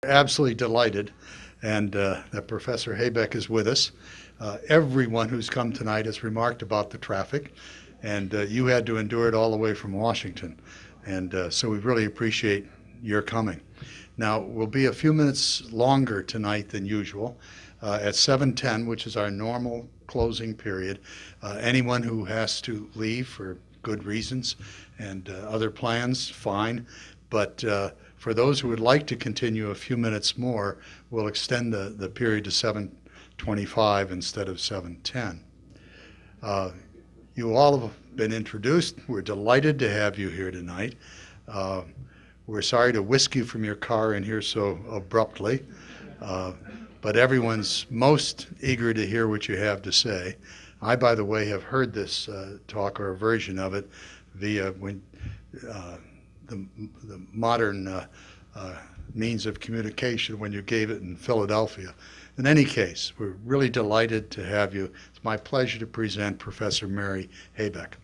Absolutely delighted, and that Professor Habeck is with us. Everyone who's come tonight has remarked about the traffic, and you had to endure it all the way from Washington, and so we really appreciate your coming. Now, we'll be a few minutes longer tonight than usual. At 7:10, which is our normal closing period, anyone who has to leave for good reasons and other plans, fine, but for those who would like to continue a few minutes more, we'll extend the period to 7:25 instead of 7:10. You all have been introduced. We're delighted to have you here tonight. We're sorry to whisk you from your car in here so abruptly, but everyone's most eager to hear what you have to say. I, by the way, have heard this talk or a version of it via the modern means of communication when you gave it in Philadelphia. In any case, we're really delighted to have you. It's my pleasure to present Professor Mary Habeck.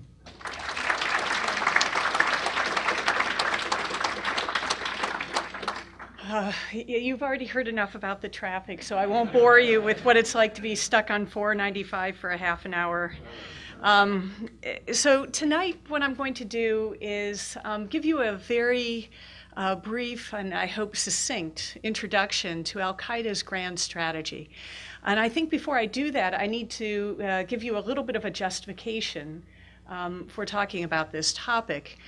You've already heard enough about the traffic, so I won't bore you with what it's like to be stuck on 495 for a half an hour. So tonight what I'm going to do is give you a very brief and I hope succinct introduction to Al-Qaeda's grand strategy. And I think before I do that, I need to give you a little bit of a justification for talking about this topic.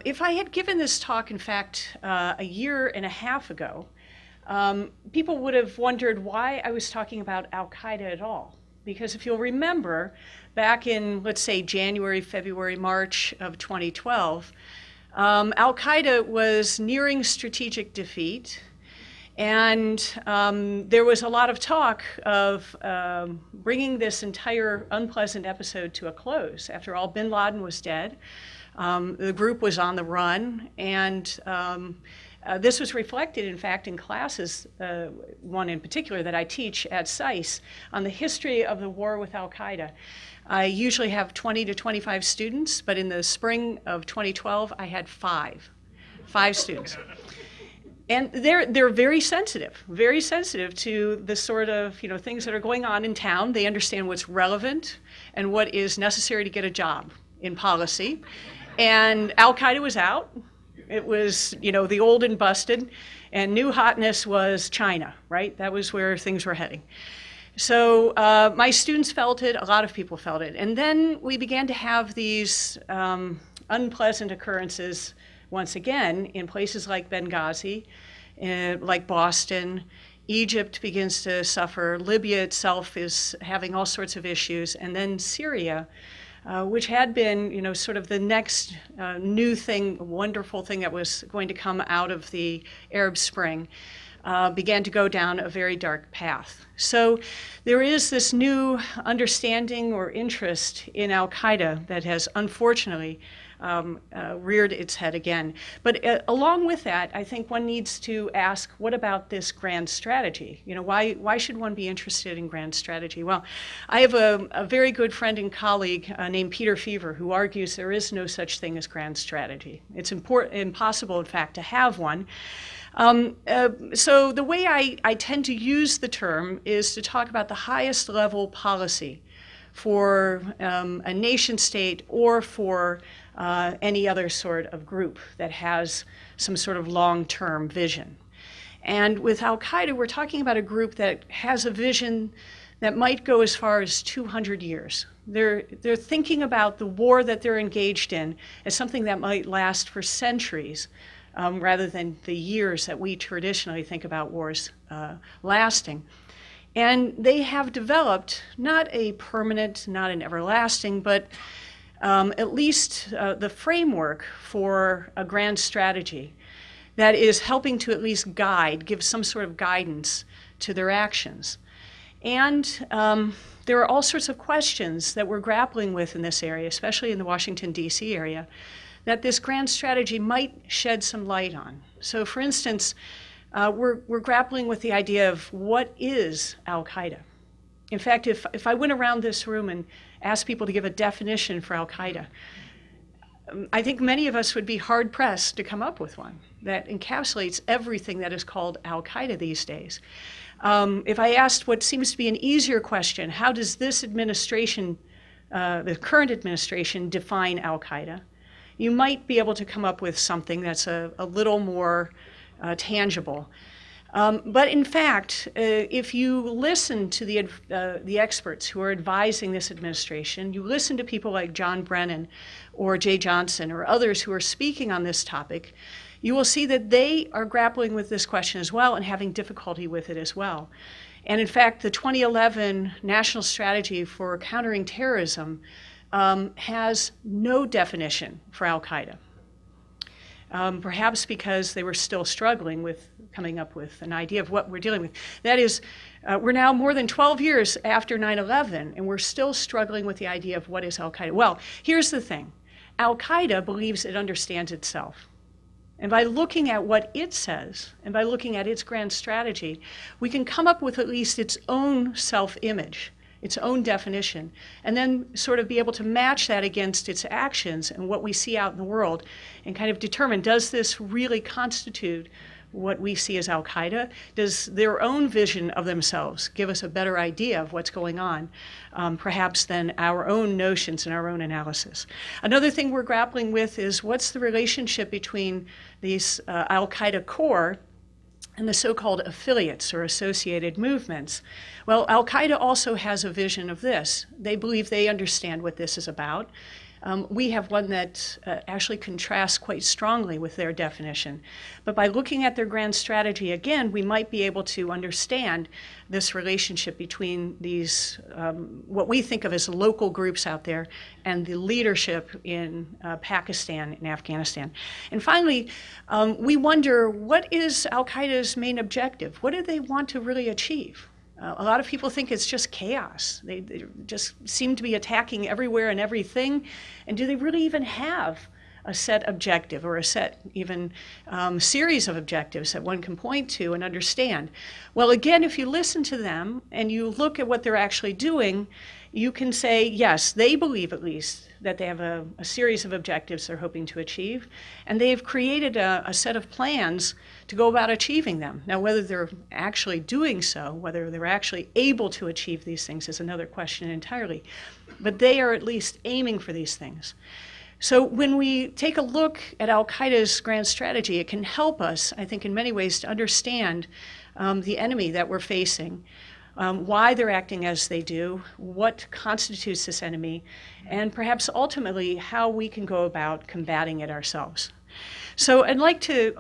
If I had given this talk, in fact, a year and a half ago, people would have wondered why I was talking about Al-Qaeda at all. Because if you'll remember, back in, let's say, January, February, March of 2012, Al-Qaeda was nearing strategic defeat, and there was a lot of talk of bringing this entire unpleasant episode to a close. After all, bin Laden was dead. The group was on the run, and this was reflected, in fact, in classes, one in particular that I teach at SAIS, on the history of the war with Al-Qaeda. I usually have 20 to 25 students, but in the spring of 2012, I had five students. And they're very sensitive to the sort of things that are going on in town. They understand what's relevant and what is necessary to get a job in policy. And Al-Qaeda was out. It was, the old and busted, and new hotness was China, right? That was where things were heading. So my students felt it, a lot of people felt it. And then we began to have these unpleasant occurrences once again in places like Benghazi, like Boston. Egypt begins to suffer. Libya itself is having all sorts of issues. And then Syria, which had been, sort of the next new thing, wonderful thing that was going to come out of the Arab Spring, began to go down a very dark path. So there is this new understanding or interest in Al-Qaeda that has unfortunately reared its head again. But along with that, I think one needs to ask, what about this grand strategy? Why should one be interested in grand strategy? Well, I have a very good friend and colleague named Peter Feaver who argues there is no such thing as grand strategy. It's impossible, in fact, to have one. So the way I tend to use the term is to talk about the highest level policy for a nation state or for any other sort of group that has some sort of long-term vision. And with Al-Qaeda, we're talking about a group that has a vision that might go as far as 200 years. They're thinking about the war that they're engaged in as something that might last for centuries, rather than the years that we traditionally think about wars lasting. And they have developed not a permanent, not an everlasting, but at least the framework for a grand strategy that is helping to at least give some sort of guidance to their actions. And there are all sorts of questions that we're grappling with in this area, especially in the Washington, D.C. area, that this grand strategy might shed some light on. So for instance, we're grappling with the idea of what is Al-Qaeda? In fact, if I went around this room and asked people to give a definition for Al-Qaeda, I think many of us would be hard-pressed to come up with one that encapsulates everything that is called Al-Qaeda these days. If I asked what seems to be an easier question, how does this administration, the current administration, define Al-Qaeda? You might be able to come up with something that's a little more tangible. But in fact, if you listen to the experts who are advising this administration, you listen to people like John Brennan or Jay Johnson or others who are speaking on this topic, you will see that they are grappling with this question as well and having difficulty with it as well. And in fact, the 2011 National Strategy for Countering Terrorism has no definition for Al-Qaeda. Perhaps because they were still struggling with coming up with an idea of what we're dealing with. That is, we're now more than 12 years after 9/11, and we're still struggling with the idea of what is Al-Qaeda. Well, here's the thing. Al-Qaeda believes it understands itself. And by looking at what it says, and by looking at its grand strategy, we can come up with at least its own self-image, its own definition, and then sort of be able to match that against its actions and what we see out in the world and kind of determine, does this really constitute what we see as Al-Qaeda? Does their own vision of themselves give us a better idea of what's going on, perhaps than our own notions and our own analysis? Another thing we're grappling with is what's the relationship between these Al-Qaeda core and the so-called affiliates or associated movements. Well, Al-Qaeda also has a vision of this. They believe they understand what this is about. We have one that actually contrasts quite strongly with their definition. But by looking at their grand strategy again, we might be able to understand this relationship between these, what we think of as local groups out there, and the leadership in Pakistan and Afghanistan. And finally, we wonder, what is Al-Qaeda's main objective? What do they want to really achieve? A lot of people think it's just chaos. They just seem to be attacking everywhere and everything. And do they really even have a set objective or a set even series of objectives that one can point to and understand? Well, again, if you listen to them and you look at what they're actually doing, you can say, yes, they believe at least that they have a series of objectives they're hoping to achieve, and they've created a set of plans to go about achieving them. Now, whether they're actually doing so, whether they're actually able to achieve these things is another question entirely. But they are at least aiming for these things. So when we take a look at Al-Qaeda's grand strategy, it can help us, I think, in many ways to understand the enemy that we're facing, why they're acting as they do, what constitutes this enemy, and perhaps ultimately how we can go about combating it ourselves. So I'd like to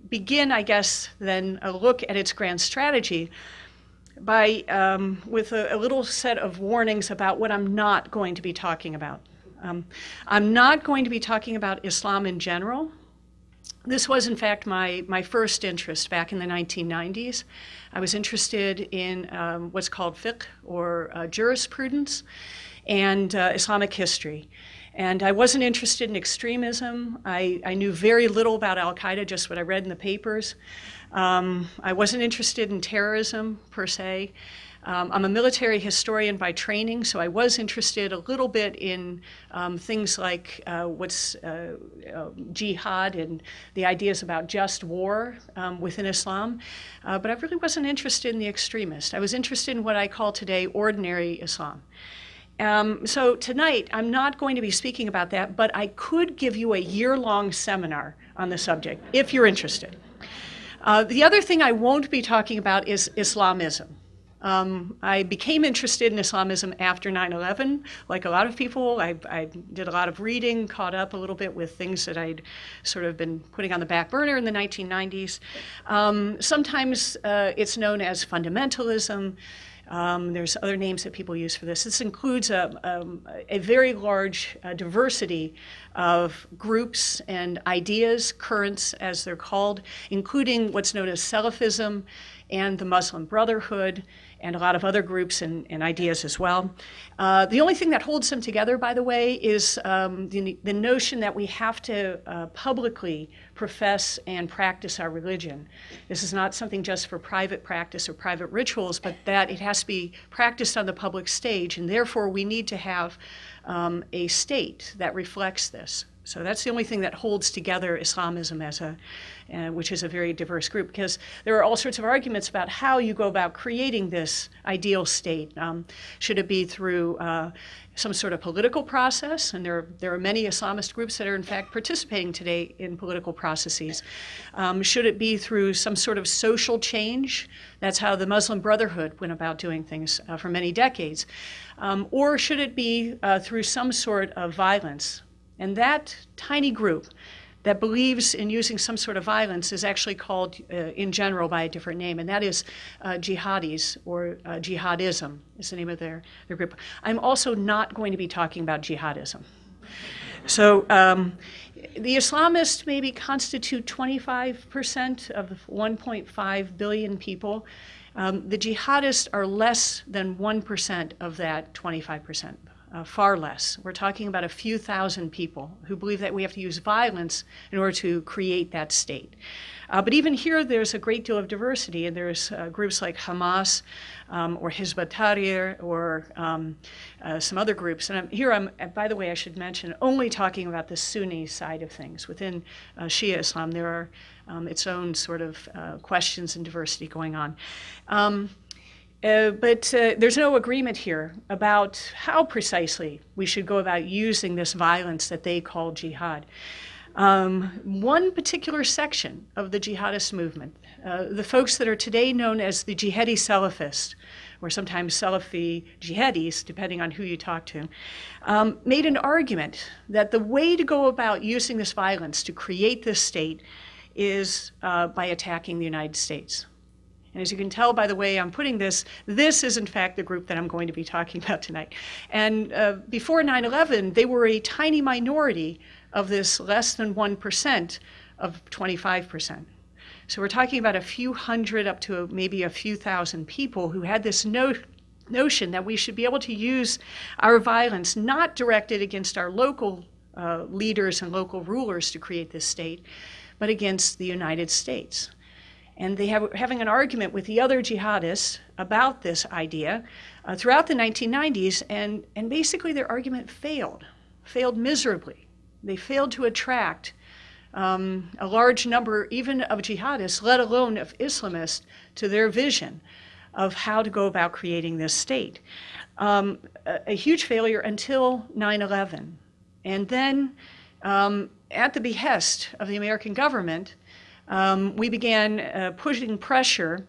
begin, I guess, then a look at its grand strategy by with a little set of warnings about what I'm not going to be talking about. I'm not going to be talking about Islam in general. This was, in fact, my first interest back in the 1990s. I was interested in what's called fiqh, or jurisprudence, and Islamic history. And I wasn't interested in extremism. I knew very little about Al-Qaeda, just what I read in the papers. I wasn't interested in terrorism, per se. I'm a military historian by training, so I was interested a little bit in things like what's jihad and the ideas about just war within Islam. But I really wasn't interested in the extremist. I was interested in what I call today ordinary Islam. So tonight, I'm not going to be speaking about that, but I could give you a year-long seminar on the subject, if you're interested. The other thing I won't be talking about is Islamism. I became interested in Islamism after 9/11. Like a lot of people, I did a lot of reading, caught up a little bit with things that I'd sort of been putting on the back burner in the 1990s. Sometimes it's known as fundamentalism. There's other names that people use for this. This includes a very large diversity of groups and ideas, currents as they're called, including what's known as Salafism and the Muslim Brotherhood, and a lot of other groups and ideas as well. The only thing that holds them together, by the way, is the notion that we have to publicly profess and practice our religion. This is not something just for private practice or private rituals, but that it has to be practiced on the public stage, and therefore we need to have a state that reflects this. So that's the only thing that holds together Islamism as which is a very diverse group, because there are all sorts of arguments about how you go about creating this ideal state. Should it be through some sort of political process? And there are many Islamist groups that are in fact participating today in political processes. Should it be through some sort of social change? That's how the Muslim Brotherhood went about doing things for many decades. Or should it be through some sort of violence? And that tiny group that believes in using some sort of violence is actually called in general by a different name, and that is jihadis, or jihadism is the name of their group. I'm also not going to be talking about jihadism. So the Islamists maybe constitute 25% of 1.5 billion people. The jihadists are less than 1% of that 25%. Far less. We're talking about a few thousand people who believe that we have to use violence in order to create that state. But even here, there's a great deal of diversity, and there's groups like Hamas or Hizb ut-Tahrir or some other groups. And I'm, by the way, I should mention, only talking about the Sunni side of things. Within Shia Islam, there are its own sort of questions and diversity going on. But there's no agreement here about how precisely we should go about using this violence that they call jihad. One particular section of the jihadist movement, the folks that are today known as the Jihadi Salafists, or sometimes Salafi Jihadis, depending on who you talk to, made an argument that the way to go about using this violence to create this state is by attacking the United States. And as you can tell by the way I'm putting this, this is in fact the group that I'm going to be talking about tonight. And before 9/11, they were a tiny minority of this less than 1% of 25%. So we're talking about a few hundred up to maybe a few thousand people who had this notion that we should be able to use our violence not directed against our local leaders and local rulers to create this state, but against the United States. And they have having an argument with the other jihadists about this idea throughout the 1990s, and basically their argument failed miserably. They failed to attract a large number even of jihadists, let alone of Islamists, to their vision of how to go about creating this state. A huge failure until 9/11. And then at the behest of the American government, we began putting pressure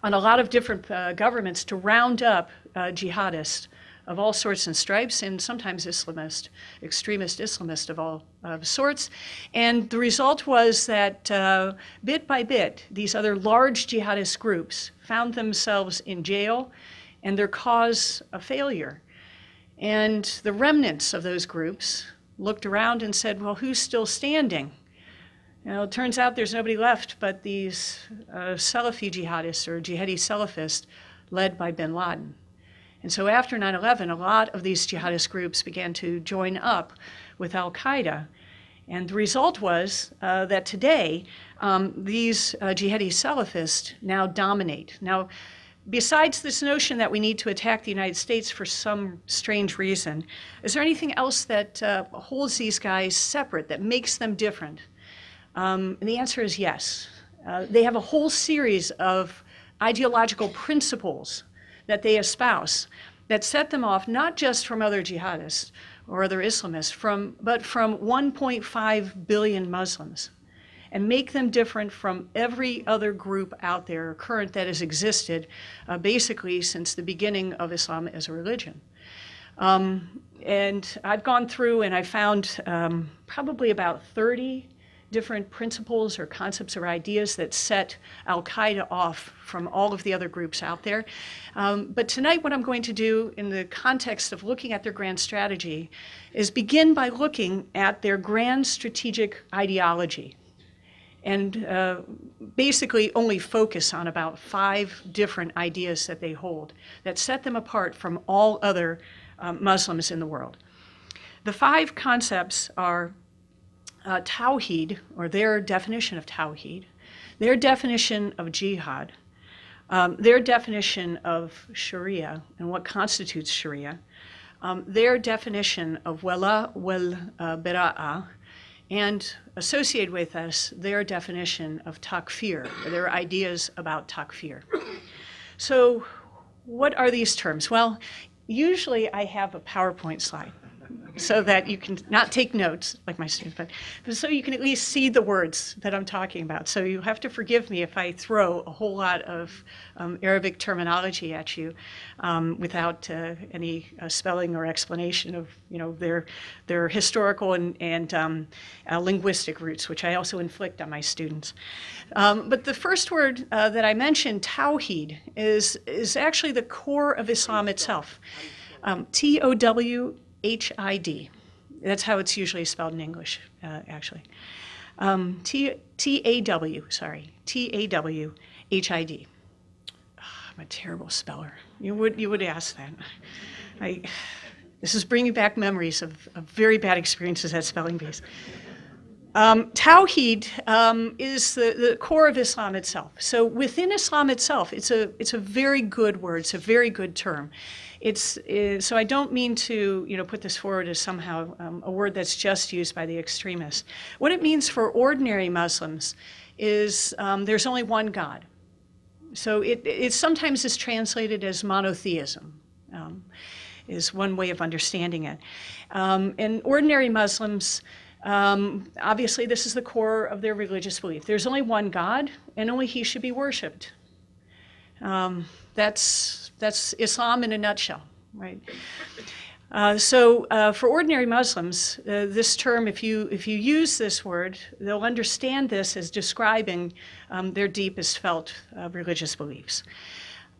on a lot of different governments to round up jihadists of all sorts and stripes, and sometimes extremist Islamists of all sorts. And the result was that bit by bit, these other large jihadist groups found themselves in jail and their cause a failure. And the remnants of those groups looked around and said, well, who's still standing? You know, it turns out there's nobody left but these Salafi jihadists or jihadi Salafists led by bin Laden. And so after 9/11, a lot of these jihadist groups began to join up with al-Qaeda. And the result was that today, these jihadi Salafists now dominate. Now, besides this notion that we need to attack the United States for some strange reason, is there anything else that holds these guys separate, that makes them different? And the answer is yes. They have a whole series of ideological principles that they espouse that set them off not just from other jihadists or other Islamists, but from 1.5 billion Muslims. and make them different from every other group out there current that has existed basically since the beginning of Islam as a religion. And I've gone through and I found probably about 30 different principles or concepts or ideas that set Al-Qaeda off from all of the other groups out there. But tonight what I'm going to do in the context of looking at their grand strategy is begin by looking at their grand strategic ideology and basically only focus on about 5 different ideas that they hold that set them apart from all other Muslims in the world. The 5 concepts are Tawheed, or their definition of Tawheed, their definition of Jihad, their definition of Sharia and what constitutes Sharia, their definition of Wala wal Bara'a, and associated with us, their definition of Takfir, or their ideas about Takfir. So what are these terms? Well, usually I have a PowerPoint slide so that you can not take notes like my students, but so you can at least see the words that I'm talking about. So you have to forgive me if I throw a whole lot of Arabic terminology at you without any spelling or explanation of their historical and linguistic roots, which I also inflict on my students. But the first word that I mentioned, Tawheed, is actually the core of Islam itself. Towhid. That's how it's usually spelled in English, actually. T-A-W, sorry, T-A-W-H-I-D. I'm a terrible speller. You would ask that. This is bringing back memories of very bad experiences at spelling bees. Tawheed is the core of Islam itself. So within Islam itself, it's a very good word. It's a very good term. So I don't mean to put this forward as somehow a word that's just used by the extremists. What it means for ordinary Muslims is there's only one God. So it sometimes is translated as monotheism. Is one way of understanding it. And ordinary Muslims, obviously this is the core of their religious belief. There's only one God, and only He should be worshipped. That's Islam in a nutshell, right? So for ordinary Muslims, this term, if you use this word, they'll understand this as describing their deepest felt religious beliefs.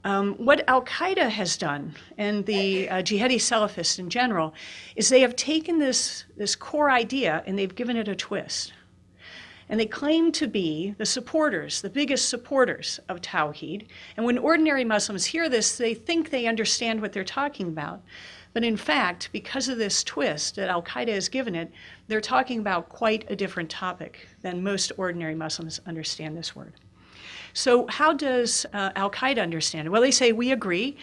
What Al-Qaeda has done, and the jihadi Salafists in general, is they have taken this core idea and they've given it a twist. And they claim to be the supporters, the biggest supporters of Tawheed. And when ordinary Muslims hear this, they think they understand what they're talking about. But in fact, because of this twist that Al-Qaeda has given it, they're talking about quite a different topic than most ordinary Muslims understand this word. So how does Al-Qaeda understand it? Well, they say, we agree,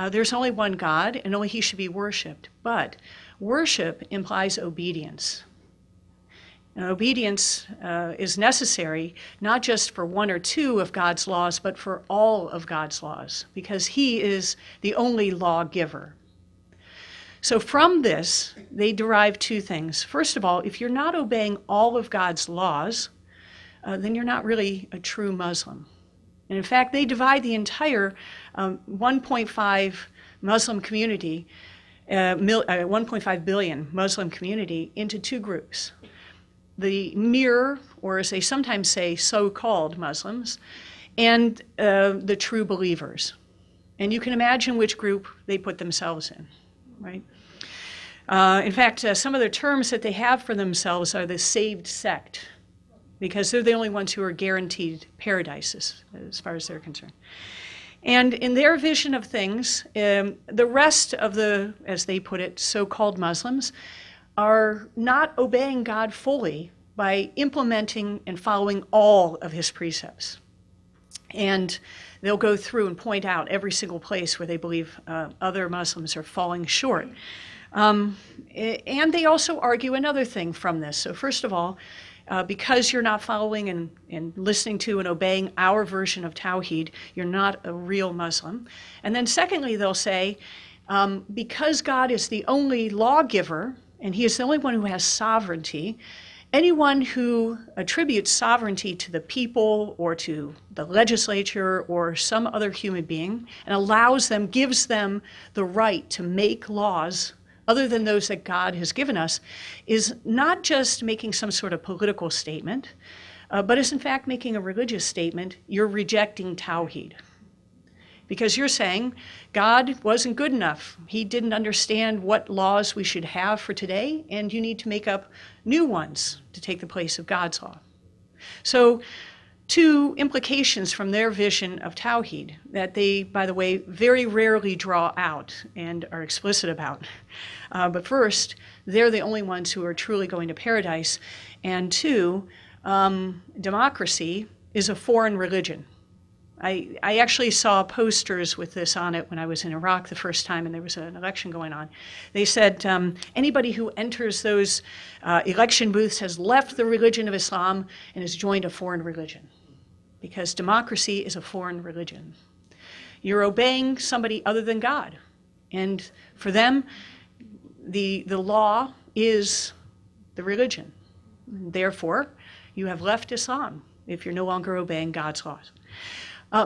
there's only one God and only He should be worshipped. But worship implies obedience. And obedience is necessary not just for one or two of God's laws, but for all of God's laws, because He is the only lawgiver. So from this, they derive 2 things. First of all, if you're not obeying all of God's laws, then you're not really a true Muslim. And in fact, they divide the entire 1.5 Muslim community, 1.5 billion Muslim community into 2 groups. The mere, or as they sometimes say, so-called Muslims, and the true believers. And you can imagine which group they put themselves in, right? In fact, some of the terms that they have for themselves are the saved sect, because they're the only ones who are guaranteed paradises, as far as they're concerned. And in their vision of things, the rest of the, as they put it, so-called Muslims, are not obeying God fully by implementing and following all of His precepts. And they'll go through and point out every single place where they believe other Muslims are falling short. And they also argue another thing from this. So first of all, because you're not following and listening to and obeying our version of Tawheed, you're not a real Muslim. And then secondly, they'll say, because God is the only lawgiver, and He is the only one who has sovereignty, anyone who attributes sovereignty to the people or to the legislature or some other human being and allows them, gives them the right to make laws other than those that God has given us, is not just making some sort of political statement, but is in fact making a religious statement. You're rejecting Tawhid. Because you're saying God wasn't good enough. He didn't understand what laws we should have for today, and you need to make up new ones to take the place of God's law. So, two implications from their vision of Tawhid that they, by the way, very rarely draw out and are explicit about. But first, they're the only ones who are truly going to paradise. And two, democracy is a foreign religion. I actually saw posters with this on it when I was in Iraq the first time and there was an election going on. They said anybody who enters those election booths has left the religion of Islam and has joined a foreign religion, because democracy is a foreign religion. You're obeying somebody other than God. And for them, the law is the religion. Therefore, you have left Islam if you're no longer obeying God's laws.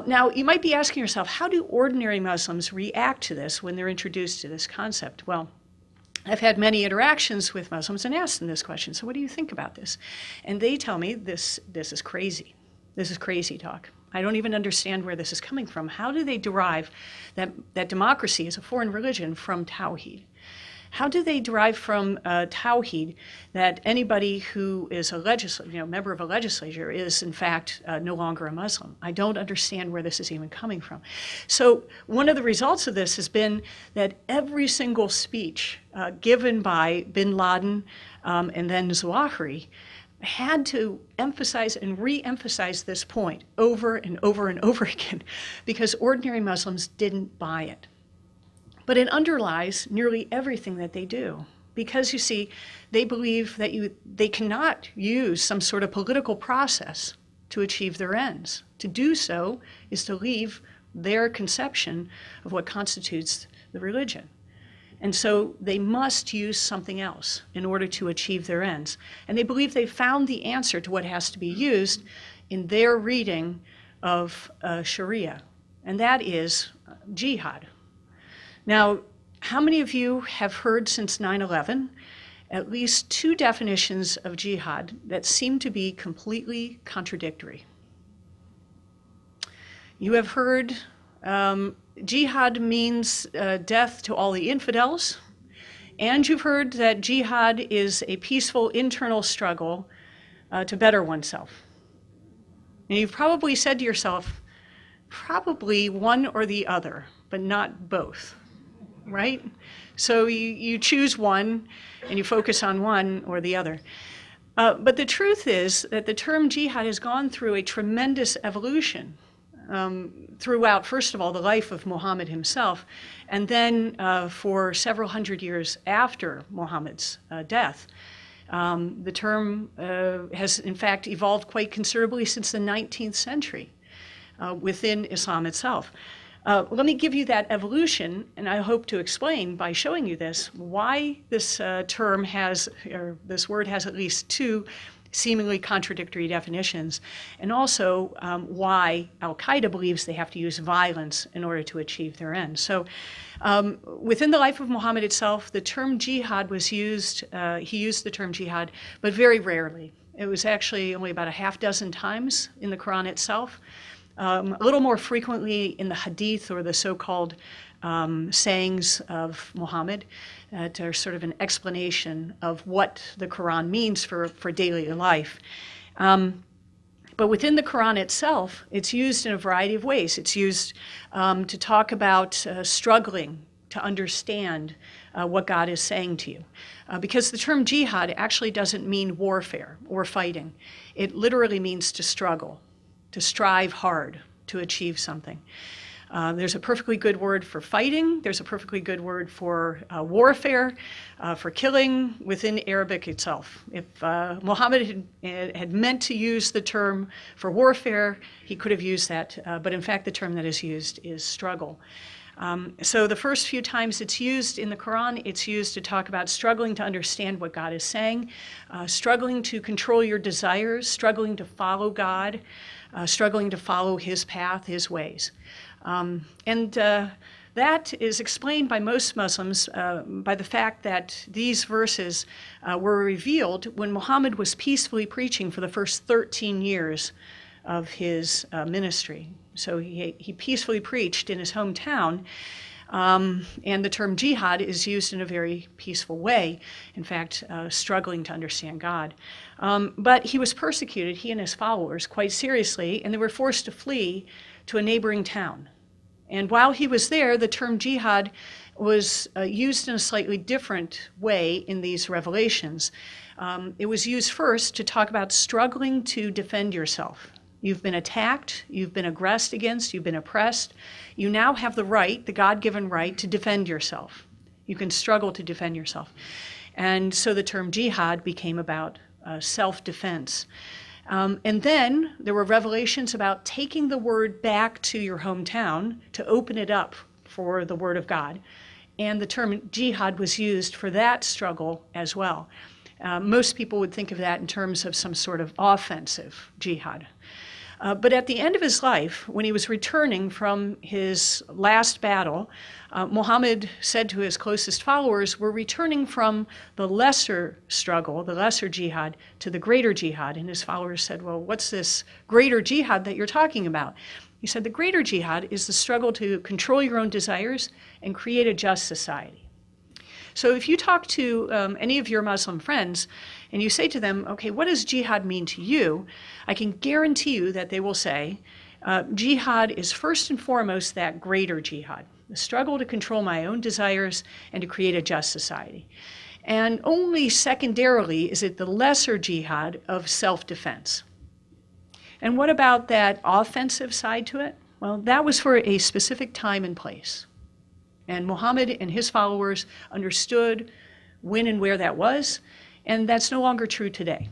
Now, you might be asking yourself, how do ordinary Muslims react to this when they're introduced to this concept? Well, I've had many interactions with Muslims and asked them this question. So what do you think about this? And they tell me this is crazy. This is crazy talk. I don't even understand where this is coming from. How do they derive that democracy is a foreign religion from Tawhid? How do they derive from Tawhid that anybody who is a member of a legislature is in fact no longer a Muslim? I don't understand where this is even coming from. So one of the results of this has been that every single speech given by bin Laden and then Zawahiri had to emphasize and re-emphasize this point over and over and over again, because ordinary Muslims didn't buy it. But it underlies nearly everything that they do, because you see, they believe that they cannot use some sort of political process to achieve their ends. To do so is to leave their conception of what constitutes the religion. And so they must use something else in order to achieve their ends. And they believe they've found the answer to what has to be used in their reading of Sharia, and that is jihad. Now, how many of you have heard since 9/11 at least two definitions of jihad that seem to be completely contradictory? You have heard jihad means death to all the infidels, and you've heard that jihad is a peaceful internal struggle to better oneself. And you've probably said to yourself, probably one or the other, but not both. Right? So you choose one and you focus on one or the other. But the truth is that the term jihad has gone through a tremendous evolution throughout, first of all, the life of Muhammad himself, and then for several hundred years after Muhammad's death. The term has in fact evolved quite considerably since the 19th century within Islam itself. Let me give you that evolution, and I hope to explain by showing you this, why this term has, or this word has at least two seemingly contradictory definitions, and also why Al-Qaeda believes they have to use violence in order to achieve their ends. So within the life of Muhammad itself, the term jihad was used, he used the term jihad, but very rarely. It was actually only about a half dozen times in the Quran itself. A little more frequently in the hadith, or the so-called sayings of Muhammad, that are sort of an explanation of what the Quran means for daily life. But within the Quran itself, it's used in a variety of ways. It's used to talk about struggling to understand what God is saying to you. Because the term jihad actually doesn't mean warfare or fighting. It literally means to struggle, to strive hard to achieve something. There's a perfectly good word for fighting. There's a perfectly good word for warfare, for killing within Arabic itself. If Muhammad had meant to use the term for warfare, he could have used that. But in fact, the term that is used is struggle. So the first few times it's used in the Quran, it's used to talk about struggling to understand what God is saying, struggling to control your desires, struggling to follow God, struggling to follow his path, his ways. That is explained by most Muslims by the fact that these verses were revealed when Muhammad was peacefully preaching for the first 13 years of his ministry. So he peacefully preached in his hometown, and the term jihad is used in a very peaceful way, in fact, struggling to understand God. But he was persecuted, he and his followers, quite seriously, and they were forced to flee to a neighboring town. And while he was there, the term jihad was used in a slightly different way in these revelations. It was used first to talk about struggling to defend yourself. You've been attacked, you've been aggressed against, you've been oppressed. You now have the right, the God-given right, to defend yourself. You can struggle to defend yourself. And so the term jihad became about self-defense. And then there were revelations about taking the word back to your hometown to open it up for the word of God. And the term jihad was used for that struggle as well. Most people would think of that in terms of some sort of offensive jihad. But at the end of his life, when he was returning from his last battle, Muhammad said to his closest followers, we're returning from the lesser struggle, the lesser jihad, to the greater jihad. And his followers said, well, what's this greater jihad that you're talking about? He said, the greater jihad is the struggle to control your own desires and create a just society. So if you talk to any of your Muslim friends and you say to them, okay, what does jihad mean to you? I can guarantee you that they will say, jihad is first and foremost that greater jihad, the struggle to control my own desires and to create a just society. And only secondarily is it the lesser jihad of self-defense. And what about that offensive side to it? Well, that was for a specific time and place. And Muhammad and his followers understood when and where that was, and that's no longer true today.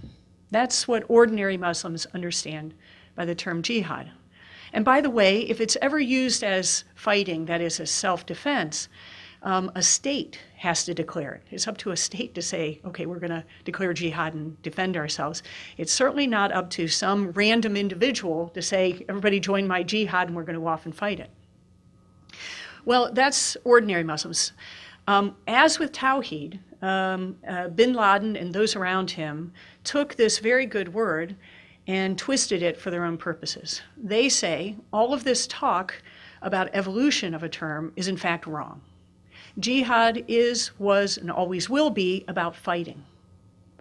That's what ordinary Muslims understand by the term jihad. And by the way, if it's ever used as fighting, that is, as self-defense, a state has to declare it. It's up to a state to say, okay, we're going to declare jihad and defend ourselves. It's certainly not up to some random individual to say, everybody join my jihad and we're going to go off and fight it. Well, that's ordinary Muslims. As with Tawheed, bin Laden and those around him took this very good word and twisted it for their own purposes. They say all of this talk about evolution of a term is in fact wrong. Jihad is, was, and always will be about fighting.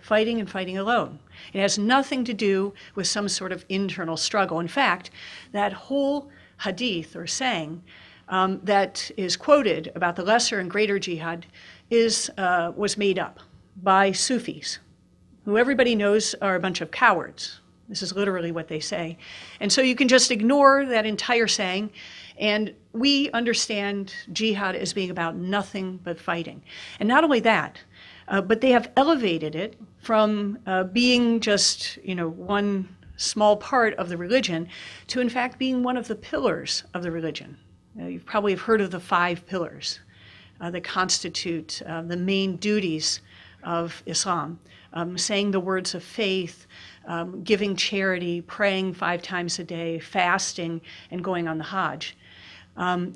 Fighting and fighting alone. It has nothing to do with some sort of internal struggle. In fact, that whole hadith or saying that is quoted about the lesser and greater jihad was made up by Sufis, who everybody knows are a bunch of cowards. This is literally what they say. And so you can just ignore that entire saying, and we understand jihad as being about nothing but fighting. And not only that, but they have elevated it from being just, one small part of the religion to, in fact, being one of the pillars of the religion. You probably have heard of the 5 pillars that constitute the main duties of Islam. Saying the words of faith, giving charity, praying 5 times a day, fasting, and going on the Hajj.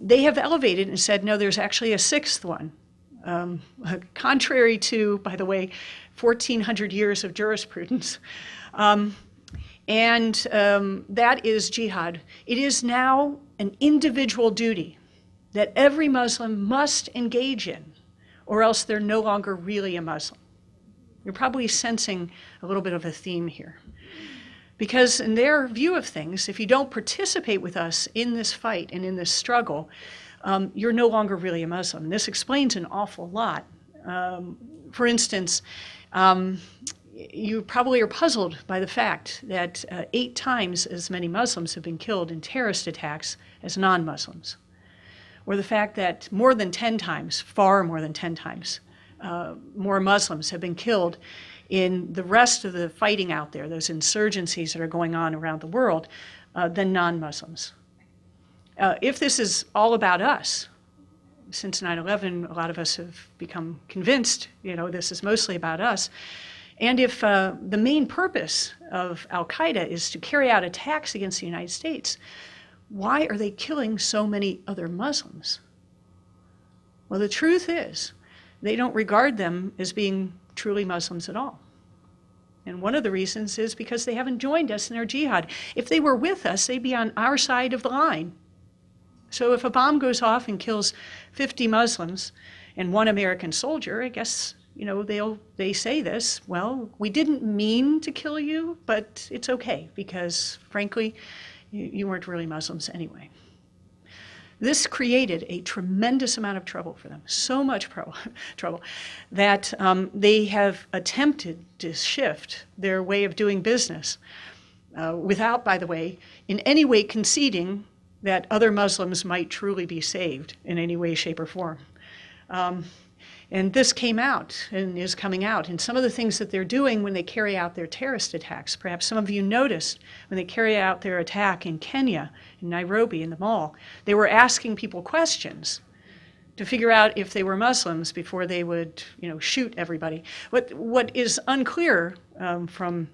They have elevated and said, no, there's actually a 6th one. Contrary to, by the way, 1,400 years of jurisprudence. That is jihad. It is now an individual duty that every Muslim must engage in, or else they're no longer really a Muslim. You're probably sensing a little bit of a theme here. Because in their view of things, if you don't participate with us in this fight and in this struggle, you're no longer really a Muslim. This explains an awful lot. For instance, you probably are puzzled by the fact that 8 times as many Muslims have been killed in terrorist attacks as non-Muslims. Or the fact that more than 10 times, far more than 10 times, more Muslims have been killed in the rest of the fighting out there, those insurgencies that are going on around the world, than non-Muslims. If this is all about us, since 9/11, a lot of us have become convinced, this is mostly about us. And if the main purpose of Al-Qaeda is to carry out attacks against the United States, why are they killing so many other Muslims? Well, the truth is, they don't regard them as being truly Muslims at all. And one of the reasons is because they haven't joined us in our jihad. If they were with us, they'd be on our side of the line. So if a bomb goes off and kills 50 Muslims and one American soldier, I guess, they say this, well, we didn't mean to kill you, but it's okay because, frankly, you weren't really Muslims anyway. This created a tremendous amount of trouble for them, so much trouble, that they have attempted to shift their way of doing business without, by the way, in any way conceding that other Muslims might truly be saved in any way, shape, or form. And this came out and is coming out. And some of the things that they're doing when they carry out their terrorist attacks, perhaps some of you noticed when they carry out their attack in Kenya, in Nairobi, in the mall, they were asking people questions to figure out if they were Muslims before they would, shoot everybody. What is unclear from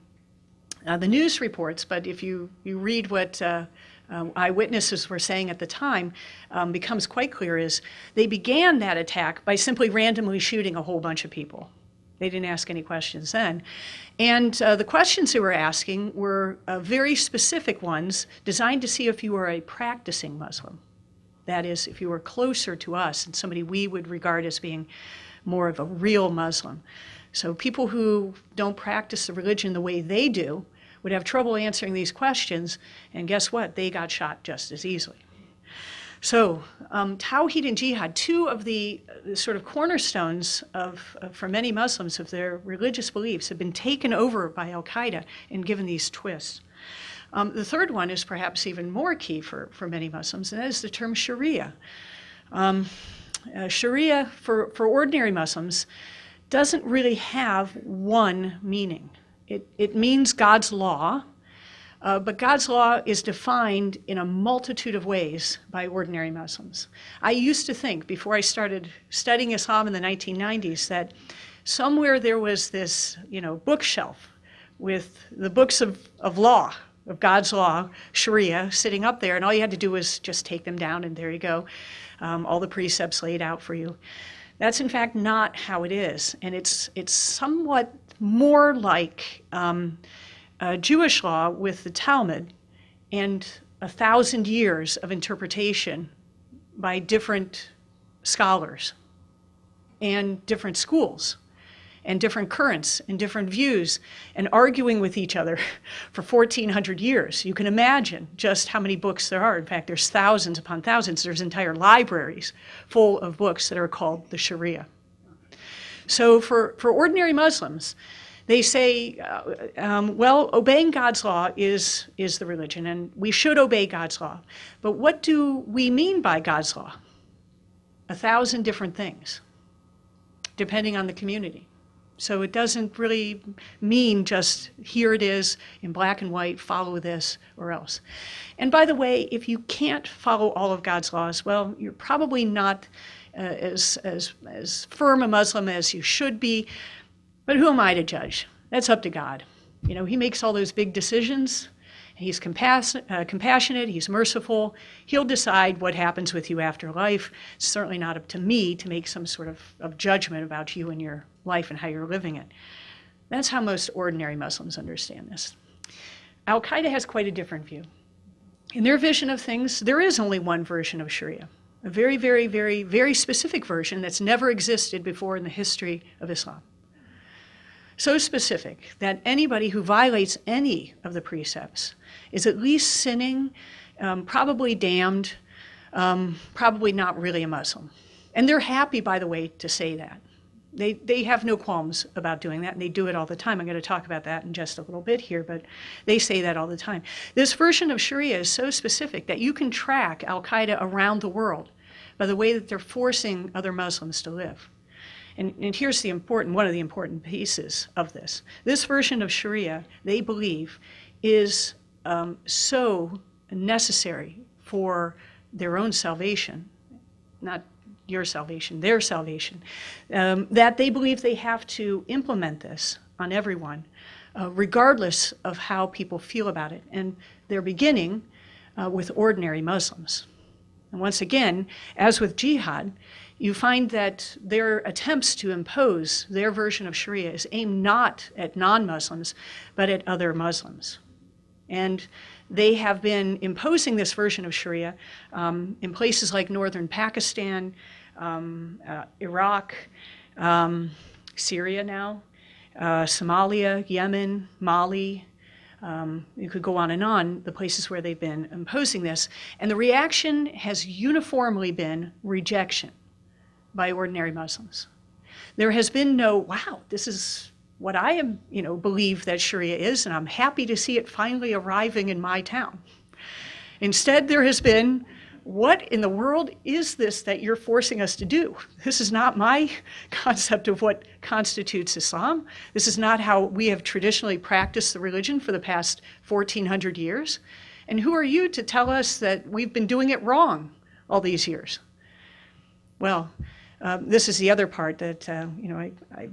the news reports, but if you read what eyewitnesses were saying at the time, becomes quite clear, is they began that attack by simply randomly shooting a whole bunch of people. They didn't ask any questions then. And the questions they were asking were very specific ones designed to see if you were a practicing Muslim. That is, if you were closer to us and somebody we would regard as being more of a real Muslim. So people who don't practice the religion the way they do would have trouble answering these questions, and guess what? They got shot just as easily. So Tawhid and Jihad, two of the sort of cornerstones for many Muslims of their religious beliefs, have been taken over by Al-Qaeda and given these twists. The third one is perhaps even more key for many Muslims, and that is the term Sharia. Sharia, for ordinary Muslims, doesn't really have one meaning. It means God's law, but God's law is defined in a multitude of ways by ordinary Muslims. I used to think, before I started studying Islam in the 1990s, that somewhere there was this, bookshelf with the books of law, of God's law, Sharia, sitting up there, and all you had to do was just take them down, and there you go, all the precepts laid out for you. That's in fact not how it is, and it's somewhat more like Jewish law with the Talmud and 1,000 years of interpretation by different scholars and different schools and different currents and different views and arguing with each other for 1,400 years. You can imagine just how many books there are. In fact, there's thousands upon thousands. There's entire libraries full of books that are called the Sharia. So for ordinary Muslims, they say, well, obeying God's law is the religion, and we should obey God's law. But what do we mean by God's law? 1,000 different things, depending on the community. So it doesn't really mean just here it is in black and white, follow this or else. And by the way, if you can't follow all of God's laws, well, you're probably not as firm a Muslim as you should be, but who am I to judge? That's up to God. He makes all those big decisions. He's compassionate, he's merciful. He'll decide what happens with you after life. It's certainly not up to me to make some sort of judgment about you and your life and how you're living it. That's how most ordinary Muslims understand this. Al-Qaeda has quite a different view. In their vision of things, there is only one version of Sharia, a very, very, very, very specific version that's never existed before in the history of Islam. So specific that anybody who violates any of the precepts is at least sinning, probably damned, probably not really a Muslim. And they're happy, by the way, to say that. They have no qualms about doing that, and they do it all the time. I'm going to talk about that in just a little bit here, but they say that all the time. This version of Sharia is so specific that you can track Al-Qaeda around the world by the way that they're forcing other Muslims to live. And here's one of the important pieces of this. This version of Sharia, they believe, is so necessary for their own salvation, not your salvation, their salvation, that they believe they have to implement this on everyone, regardless of how people feel about it. And they're beginning with ordinary Muslims. And once again, as with jihad, you find that their attempts to impose their version of Sharia is aimed not at non-Muslims, but at other Muslims. And they have been imposing this version of Sharia in places like northern Pakistan, Iraq, Syria now, Somalia, Yemen, Mali. You could go on, the places where they've been imposing this. And the reaction has uniformly been rejection by ordinary Muslims. There has been no, wow, this is what I am, believe that Sharia is, and I'm happy to see it finally arriving in my town. Instead, there has been, what in the world is this that you're forcing us to do? This is not my concept of what constitutes Islam. This is not how we have traditionally practiced the religion for the past 1,400 years. And who are you to tell us that we've been doing it wrong all these years? Well, this is the other part that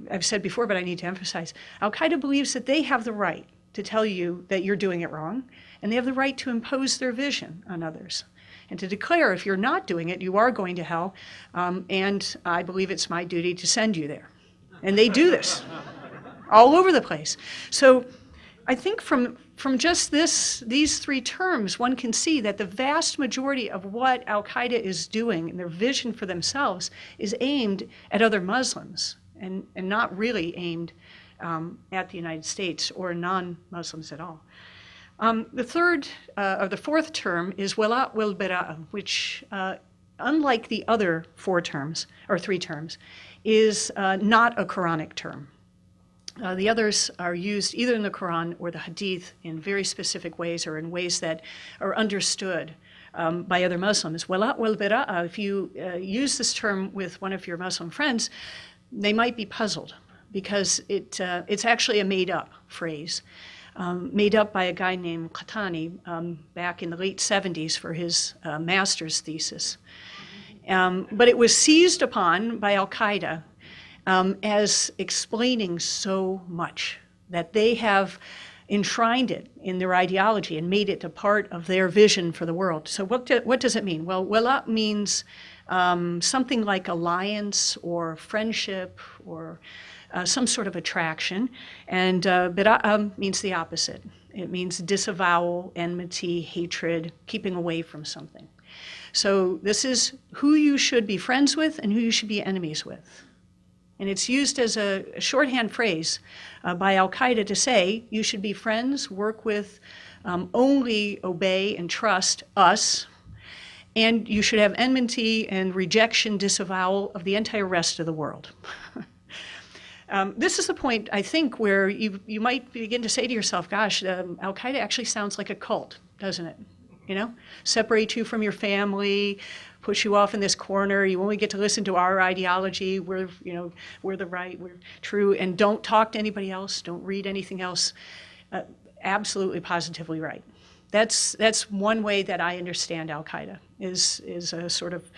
I've said before, but I need to emphasize. Al-Qaeda believes that they have the right to tell you that you're doing it wrong, and they have the right to impose their vision on others, and to declare if you're not doing it, you are going to hell, and I believe it's my duty to send you there. And they do this all over the place. So I think from just these three terms, one can see that the vast majority of what Al-Qaeda is doing and their vision for themselves is aimed at other Muslims and not really aimed at the United States or non-Muslims at all. The fourth term is wala wal bara'a, which, unlike the other three terms, is not a Quranic term. The others are used either in the Quran or the Hadith in very specific ways or in ways that are understood by other Muslims. Wala wal bara'a, if you use this term with one of your Muslim friends, they might be puzzled because it's actually a made-up phrase, made up by a guy named Qahtani back in the late 70s for his master's thesis. But it was seized upon by Al-Qaeda as explaining so much, that they have enshrined it in their ideology and made it a part of their vision for the world. So what does it mean? Well, wala means something like alliance or friendship or some sort of attraction, and bara'a means the opposite. It means disavowal, enmity, hatred, keeping away from something. So this is who you should be friends with and who you should be enemies with. And it's used as a shorthand phrase by Al-Qaeda to say you should be friends, work with, only obey and trust us, and you should have enmity and rejection, disavowal of the entire rest of the world. This is the point, I think, where you might begin to say to yourself, gosh, Al-Qaeda actually sounds like a cult, doesn't it? Separate you from your family, push you off in this corner. You only get to listen to our ideology. We're the right, we're true, and don't talk to anybody else. Don't read anything else. Absolutely, positively right. That's one way that I understand Al-Qaeda is a sort of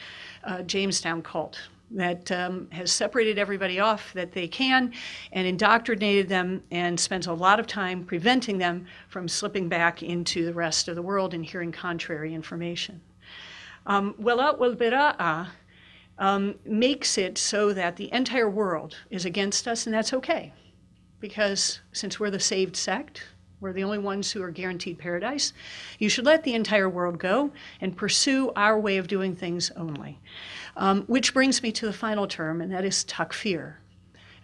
Jamestown cult that has separated everybody off that they can and indoctrinated them and spends a lot of time preventing them from slipping back into the rest of the world and hearing contrary information. Wala wal bara'a makes it so that the entire world is against us, and that's okay, because since we're the saved sect, we're the only ones who are guaranteed paradise, you should let the entire world go and pursue our way of doing things only. Which brings me to the final term, and that is takfir,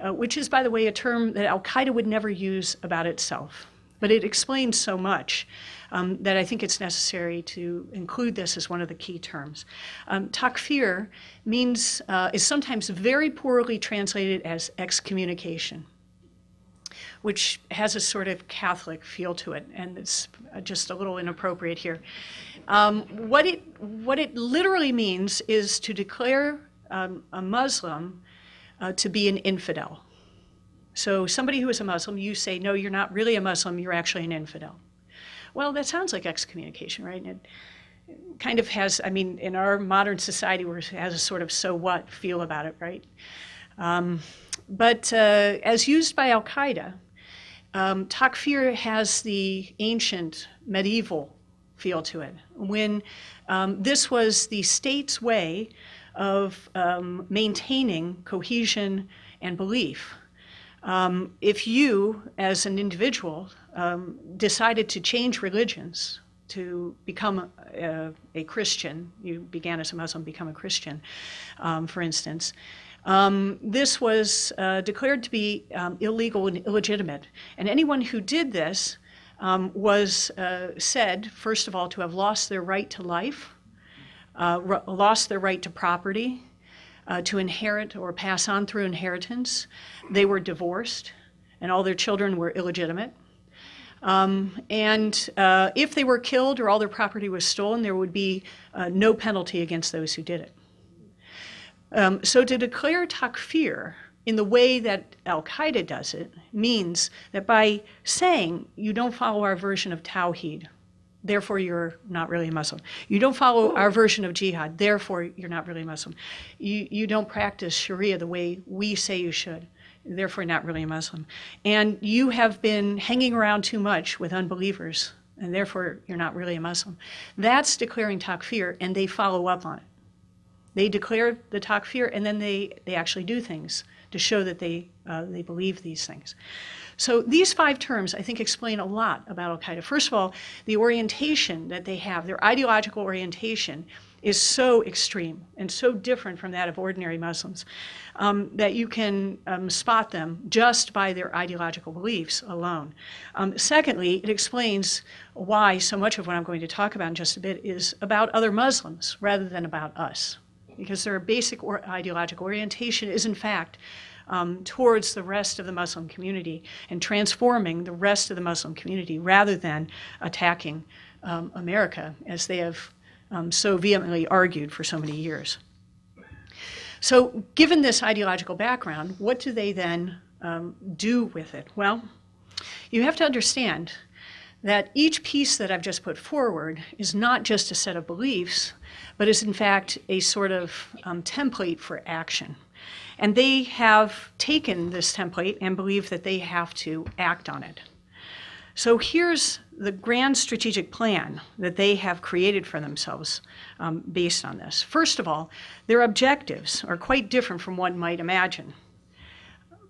which is, by the way, a term that Al-Qaeda would never use about itself. But it explains so much that I think it's necessary to include this as one of the key terms. Takfir means, is sometimes very poorly translated as excommunication, which has a sort of Catholic feel to it, and it's just a little inappropriate here. What it literally means is to declare a Muslim to be an infidel. So somebody who is a Muslim, you say, no, you're not really a Muslim, you're actually an infidel. Well, that sounds like excommunication, right? kind of has, I mean, in our modern society, has a sort of so what feel about it, right? But as used by Al-Qaeda, takfir has the ancient medieval feel to it, when this was the state's way of maintaining cohesion and belief. If you, as an individual, decided to change religions, to become a Christian, you began as a Muslim, become a Christian, for instance, this was declared to be illegal and illegitimate. And anyone who did this was said, first of all, to have lost their right to life, lost their right to property, to inherit or pass on through inheritance. They were divorced, and all their children were illegitimate. And if they were killed or all their property was stolen, there would be no penalty against those who did it. So to declare takfir in the way that Al-Qaeda does it means that by saying you don't follow our version of Tawheed, therefore you're not really a Muslim. You don't follow our version of jihad, therefore you're not really a Muslim. You don't practice Sharia the way we say you should, therefore not really a Muslim. And you have been hanging around too much with unbelievers, and therefore you're not really a Muslim. That's declaring takfir, and they follow up on it. They declare the takfir, and then they actually do things to show that they believe these things. So these 5 terms, I think, explain a lot about Al-Qaeda. First of all, the orientation that they have, their ideological orientation, is so extreme and so different from that of ordinary Muslims that you can spot them just by their ideological beliefs alone. Secondly, it explains why so much of what I'm going to talk about in just a bit is about other Muslims rather than about us, because their basic ideological orientation is, in fact, towards the rest of the Muslim community and transforming the rest of the Muslim community rather than attacking America, as they have so vehemently argued for so many years. So given this ideological background, what do they then do with it? Well, you have to understand that each piece that I've just put forward is not just a set of beliefs, but is in fact a sort of template for action. And they have taken this template and believe that they have to act on it. So here's the grand strategic plan that they have created for themselves based on this. First of all, their objectives are quite different from one might imagine.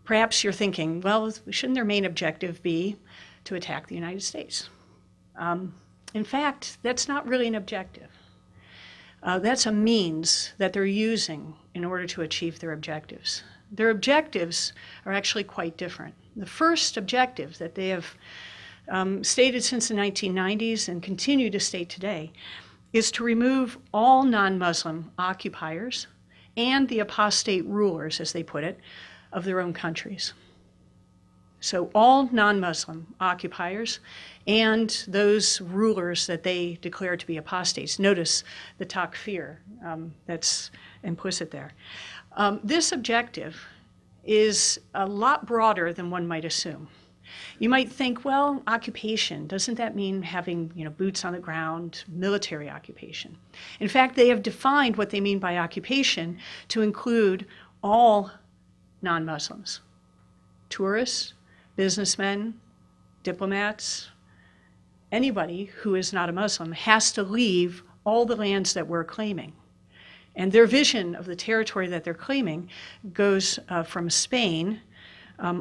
Perhaps you're thinking, well, shouldn't their main objective be to attack the United States? In fact, that's not really an objective. That's a means that they're using in order to achieve their objectives. Their objectives are actually quite different. The first objective that they have stated since the 1990s and continue to state today is to remove all non-Muslim occupiers and the apostate rulers, as they put it, of their own countries. So all non-Muslim occupiers and those rulers that they declare to be apostates. Notice the takfir that's implicit there. This objective is a lot broader than one might assume. You might think, well, occupation, doesn't that mean having boots on the ground, military occupation? In fact, they have defined what they mean by occupation to include all non-Muslims, tourists, businessmen, diplomats, anybody who is not a Muslim has to leave all the lands that we're claiming. And their vision of the territory that they're claiming goes from Spain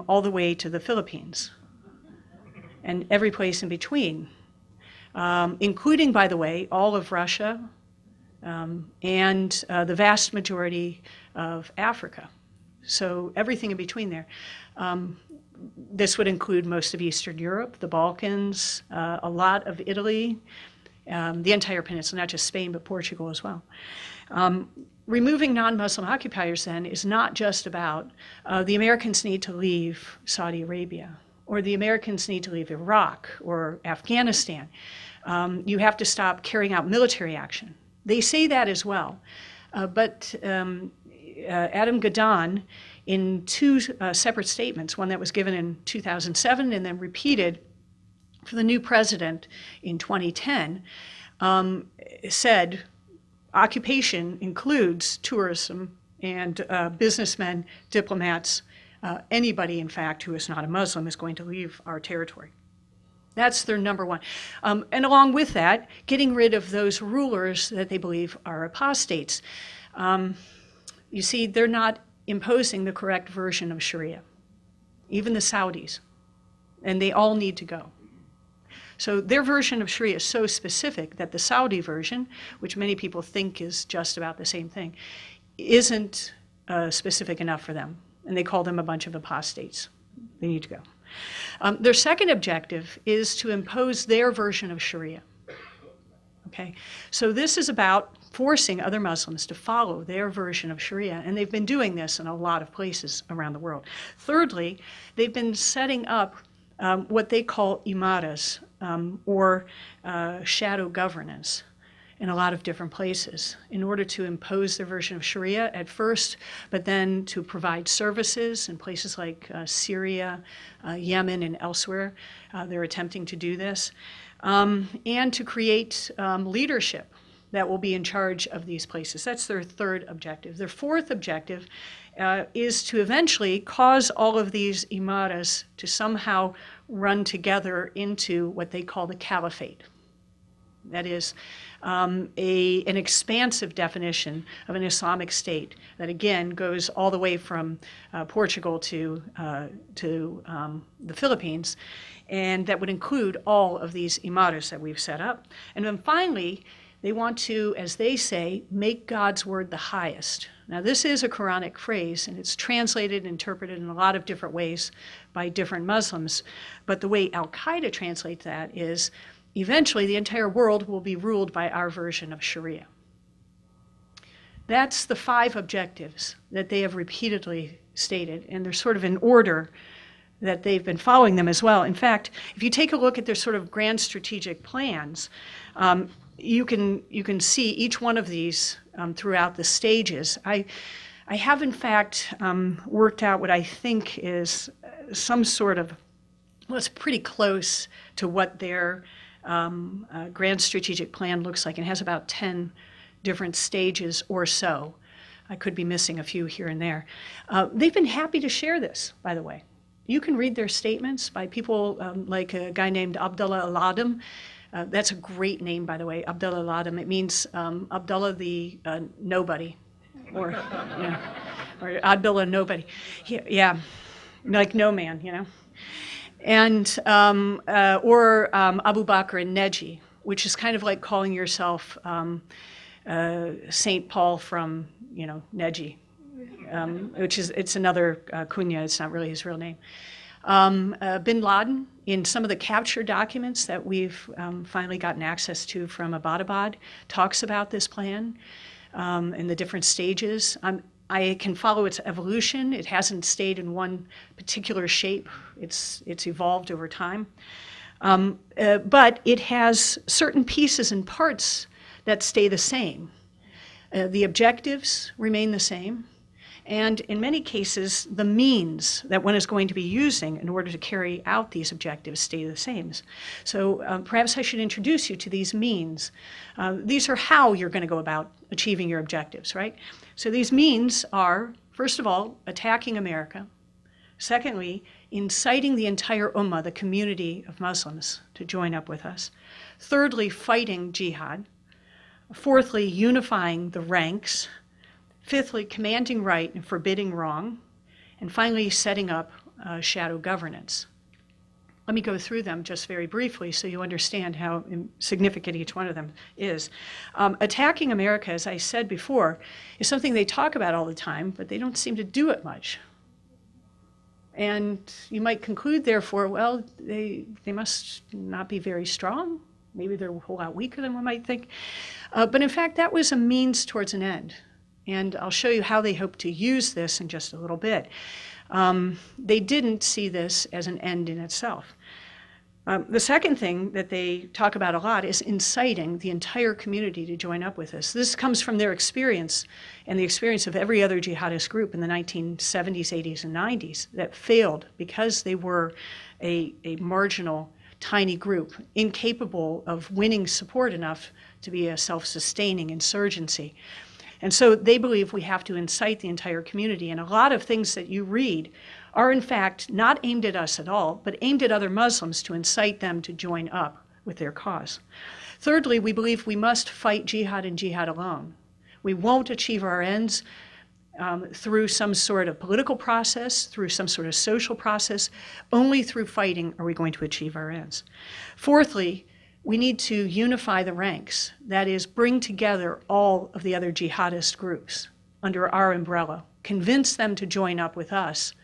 all the way to the Philippines and every place in between, including, by the way, all of Russia and the vast majority of Africa. So everything in between there. This would include most of Eastern Europe, the Balkans, a lot of Italy, the entire peninsula, not just Spain, but Portugal as well. Removing non-Muslim occupiers, then, is not just about the Americans need to leave Saudi Arabia, or the Americans need to leave Iraq or Afghanistan. You have to stop carrying out military action. They say that as well. But Adam Gadon, in 2 separate statements, one that was given in 2007 and then repeated for the new president in 2010 said occupation includes tourism and businessmen, diplomats, anybody, in fact, who is not a Muslim is going to leave our territory. That's their number one. And along with that, getting rid of those rulers that they believe are apostates. You see, they're not imposing the correct version of Sharia, even the Saudis, and they all need to go. So their version of Sharia is so specific that the Saudi version, which many people think is just about the same thing, isn't specific enough for them, and they call them a bunch of apostates. They need to go. Their second objective is to impose their version of Sharia. Okay, so this is about forcing other Muslims to follow their version of Sharia, and they've been doing this in a lot of places around the world. Thirdly, they've been setting up what they call imaras, or shadow governance, in a lot of different places in order to impose their version of Sharia at first, but then to provide services in places like Syria, Yemen, and elsewhere. They're attempting to do this. And to create leadership that will be in charge of these places. That's their third objective. Their fourth objective is to eventually cause all of these imaras to somehow run together into what they call the caliphate. That is an expansive definition of an Islamic state that, again, goes all the way from Portugal to the Philippines, and that would include all of these imaras that we've set up. And then finally, they want to, as they say, make God's word the highest. Now, this is a Quranic phrase, and it's translated and interpreted in a lot of different ways by different Muslims. But the way Al-Qaeda translates that is, eventually the entire world will be ruled by our version of Sharia. That's the 5 objectives that they have repeatedly stated, and they're sort of in order that they've been following them as well. In fact, if you take a look at their sort of grand strategic plans, you can see each one of these throughout the stages. I have, in fact, worked out what I think is some sort of, well, it's pretty close to what their grand strategic plan looks like. It has about 10 different stages or so. I could be missing a few here and there. They've been happy to share this, by the way. You can read their statements by people like a guy named Abdullah al-Adam. That's a great name, by the way, Abdullah al-Adam. It means Abdullah the nobody, or or Abdullah nobody. Yeah, like no man, you know. And or Abu Bakr al-Neji, which is kind of like calling yourself Saint Paul from, Neji, which is, it's another kunya. It's not really his real name. Bin Laden, in some of the capture documents that we've finally gotten access to from Abbottabad, talks about this plan and the different stages. I can follow its evolution. It hasn't stayed in one particular shape. It's evolved over time. But it has certain pieces and parts that stay the same. The objectives remain the same. And in many cases, the means that one is going to be using in order to carry out these objectives stay the same. So perhaps I should introduce you to these means. These are how you're going to go about achieving your objectives, right? So these means are, first of all, attacking America. Secondly, inciting the entire Ummah, the community of Muslims, to join up with us. Thirdly, fighting jihad. Fourthly, unifying the ranks. Fifthly, commanding right and forbidding wrong. And finally, setting up shadow governance. Let me go through them just very briefly so you understand how significant each one of them is. Attacking America, as I said before, is something they talk about all the time, but they don't seem to do it much. And you might conclude, therefore, well, they must not be very strong. Maybe they're a whole lot weaker than one might think. But in fact, that was a means towards an end. And I'll show you how they hope to use this in just a little bit. They didn't see this as an end in itself. The second thing that they talk about a lot is inciting the entire community to join up with us. This comes from their experience and the experience of every other jihadist group in the 1970s, 80s, and 90s that failed because they were a marginal tiny group, incapable of winning support enough to be a self-sustaining insurgency. And so they believe we have to incite the entire community. And a lot of things that you read are in fact not aimed at us at all, but aimed at other Muslims to incite them to join up with their cause. Thirdly, we believe we must fight jihad and jihad alone. We won't achieve our ends through some sort of political process, through some sort of social process. Only through fighting are we going to achieve our ends. Fourthly, we need to unify the ranks. That is, bring together all of the other jihadist groups under our umbrella, convince them to join up with us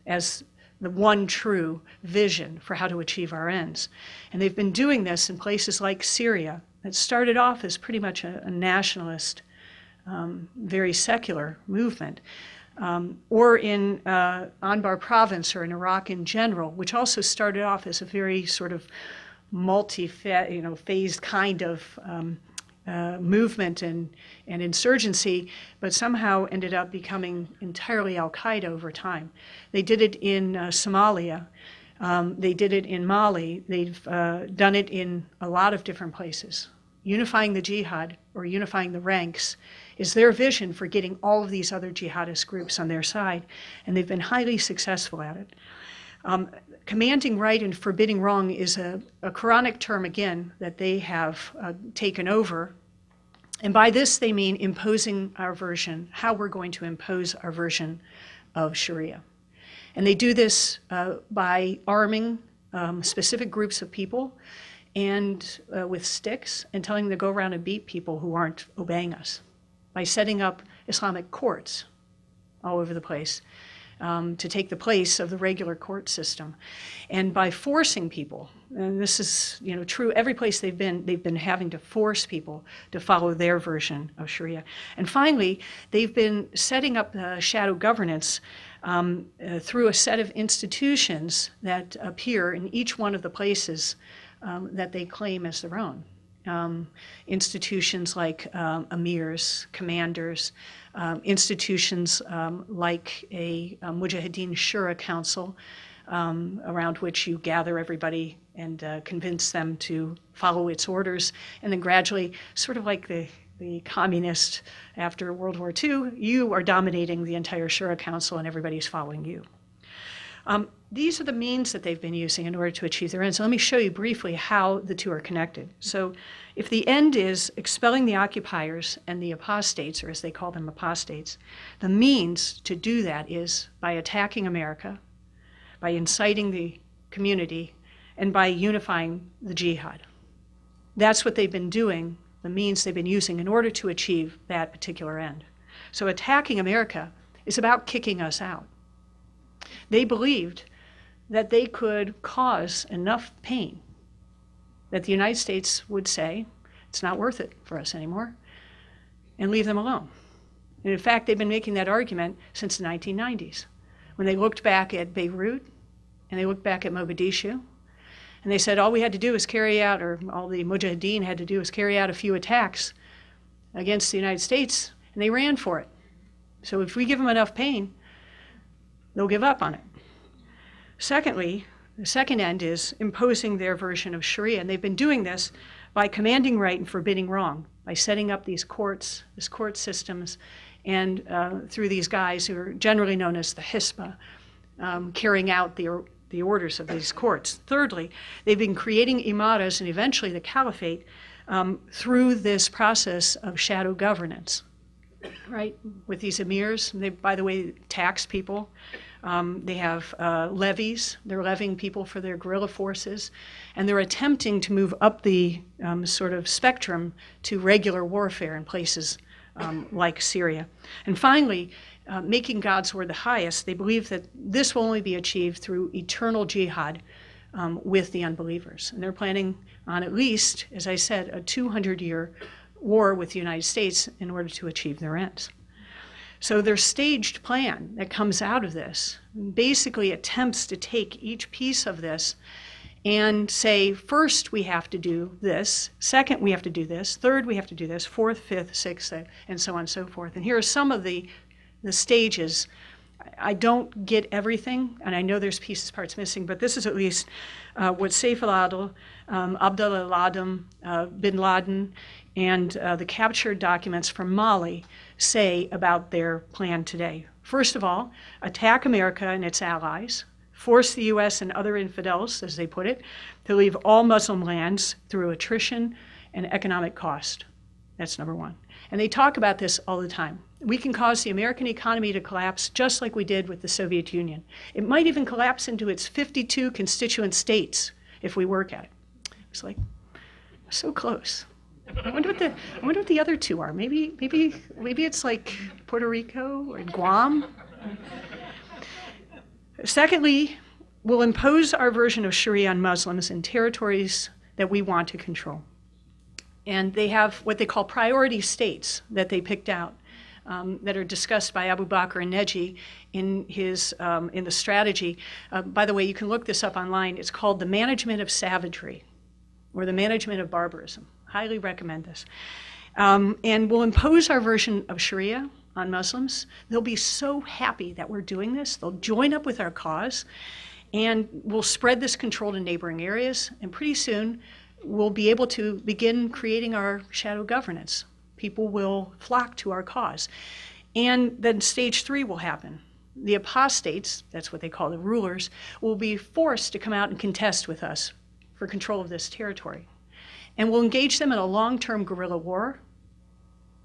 as the one true vision for how to achieve our ends. And they've been doing this in places like Syria, that started off as pretty much a nationalist, very secular movement, or in Anbar province or in Iraq in general, which also started off as a very sort of phased kind of movement and insurgency, but somehow ended up becoming entirely al-Qaeda over time. They did it in Somalia. They did it in Mali. They've done it in a lot of different places. Unifying the jihad, or unifying the ranks, is their vision for getting all of these other jihadist groups on their side, and they've been highly successful at it. Commanding right and forbidding wrong is a Quranic term, again, that they have taken over. And by this, they mean imposing our version, how we're going to impose our version of Sharia. And they do this by arming specific groups of people and with sticks and telling them to go around and beat people who aren't obeying us, by setting up Islamic courts all over the place to take the place of the regular court system, and by forcing people. And this is, true every place they've been having to force people to follow their version of Sharia. And finally, they've been setting up shadow governance through a set of institutions that appear in each one of the places that they claim as their own. Institutions like emirs, commanders, institutions like a Mujahideen Shura Council, around which you gather everybody and convince them to follow its orders, and then gradually, sort of like the communist after World War II, you are dominating the entire Shura Council and everybody's following you. These are the means that they've been using in order to achieve their ends. So let me show you briefly how the two are connected. So if the end is expelling the occupiers and the apostates, or as they call them, apostates, the means to do that is by attacking America, by inciting the community, and by unifying the jihad. That's what they've been doing, the means they've been using in order to achieve that particular end. So attacking America is about kicking us out. They believed that they could cause enough pain that the United States would say, it's not worth it for us anymore, and leave them alone. And in fact, they've been making that argument since the 1990s, when they looked back at Beirut and they looked back at Mogadishu, and they said all we had to do was carry out, or all the Mujahideen had to do was carry out a few attacks against the United States, and they ran for it. So if we give them enough pain, they'll give up on it. Secondly, the second end is imposing their version of Sharia, and they've been doing this by commanding right and forbidding wrong, by setting up these courts, these court systems, and through these guys who are generally known as the Hisba, carrying out the orders of these courts. Thirdly, they've been creating imaras and eventually the caliphate through this process of shadow governance, right? With these emirs, they, by the way, tax people. They have levies. They're levying people for their guerrilla forces. And they're attempting to move up the sort of spectrum to regular warfare in places like Syria. And finally, making God's word the highest, they believe that this will only be achieved through eternal jihad with the unbelievers. And they're planning on at least, as I said, a 200-year war with the United States in order to achieve their ends. So their staged plan that comes out of this basically attempts to take each piece of this and say, first we have to do this, second we have to do this, third we have to do this, fourth, fifth, sixth, and so on and so forth. And here are some of the stages. I don't get everything, and I know there's pieces, parts missing, but this is at least what Saif al-Adil, Abdullah al-Adham, bin Laden, and the captured documents from Mali say about their plan today. First of all, attack America and its allies, force the U.S. and other infidels, as they put it, to leave all Muslim lands through attrition and economic cost. That's number one. And they talk about this all the time. We can cause the American economy to collapse just like we did with the Soviet Union. It might even collapse into its 52 constituent states if we work at it. It's like, so close. I wonder what the other two are. Maybe it's like Puerto Rico or Guam. Secondly, we'll impose our version of Sharia on Muslims in territories that we want to control. And they have what they call priority states that they picked out that are discussed by Abu Bakr and Neji in the strategy. By the way, you can look this up online. It's called The Management of Savagery, or The Management of Barbarism. Highly recommend this. And we'll impose our version of Sharia on Muslims. They'll be so happy that we're doing this. They'll join up with our cause, and we'll spread this control to neighboring areas. And pretty soon, we'll be able to begin creating our shadow governance. People will flock to our cause. And then stage 3 will happen. The apostates, that's what they call the rulers, will be forced to come out and contest with us for control of this territory. And we'll engage them in a long-term guerrilla war.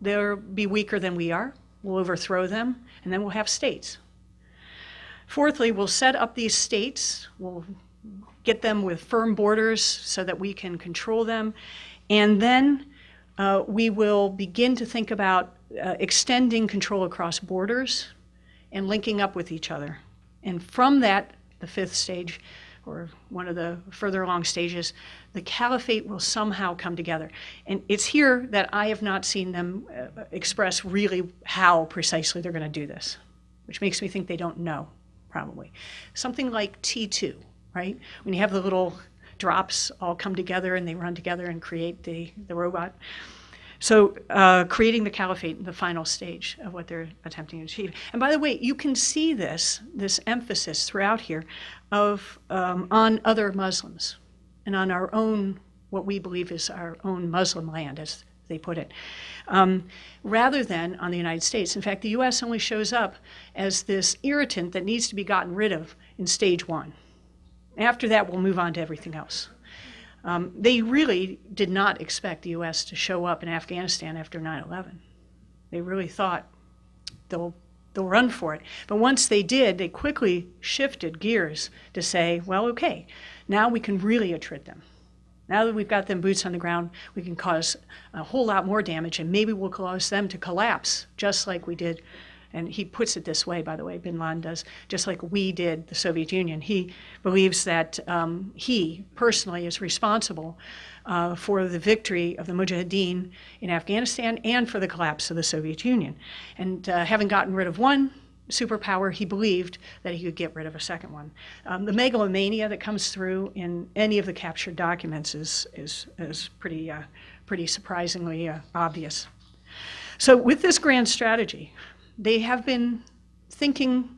They'll be weaker than we are. We'll overthrow them, and then we'll have states. Fourthly, we'll set up these states. We'll get them with firm borders so that we can control them. And then we will begin to think about extending control across borders and linking up with each other. And from that, the 5th stage, or one of the further along stages, the caliphate will somehow come together. And it's here that I have not seen them express really how precisely they're going to do this, which makes me think they don't know, probably. Something like T2, right? When you have the little drops all come together and they run together and create the robot. So creating the caliphate, the final stage of what they're attempting to achieve. And by the way, you can see this emphasis throughout here of on other Muslims and on our own, what we believe is our own Muslim land, as they put it, rather than on the United States. In fact, the U.S. only shows up as this irritant that needs to be gotten rid of in stage 1. After that, we'll move on to everything else. They really did not expect the U.S. to show up in Afghanistan after 9/11. They really thought they'll run for it. But once they did, they quickly shifted gears to say, well, okay, now we can really attrit them. Now that we've got them boots on the ground, we can cause a whole lot more damage, and maybe we'll cause them to collapse, just like we did. And he puts it this way, by the way, bin Laden does, just like we did the Soviet Union. He believes that he personally is responsible for the victory of the Mujahideen in Afghanistan and for the collapse of the Soviet Union. And having gotten rid of one superpower, he believed that he could get rid of a second one. The megalomania that comes through in any of the captured documents is pretty surprisingly obvious. So with this grand strategy, they have been thinking,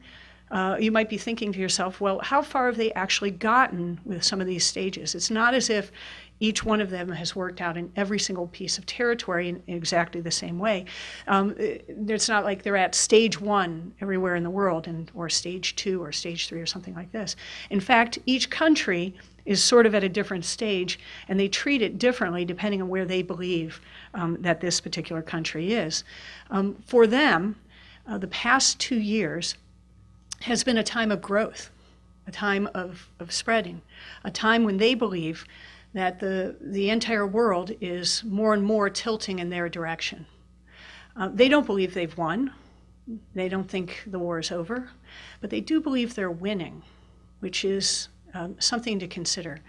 you might be thinking to yourself, well, how far have they actually gotten with some of these stages? It's not as if each one of them has worked out in every single piece of territory in exactly the same way. It's not like they're at stage 1 everywhere in the world, or stage 2 or stage 3 or something like this. In fact, each country is sort of at a different stage, and they treat it differently depending on where they believe that this particular country is. For them, the past 2 years has been a time of growth, a time of spreading, a time when they believe that the entire world is more and more tilting in their direction. They don't believe they've won. They don't think the war is over, but they do believe they're winning, which is something to consider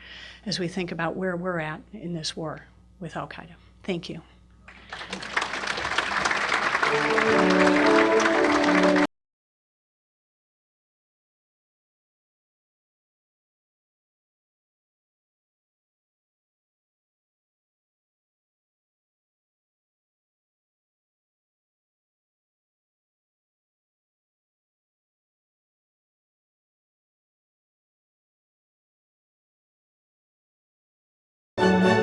as we think about where we're at in this war with Al-Qaeda. Thank you. you.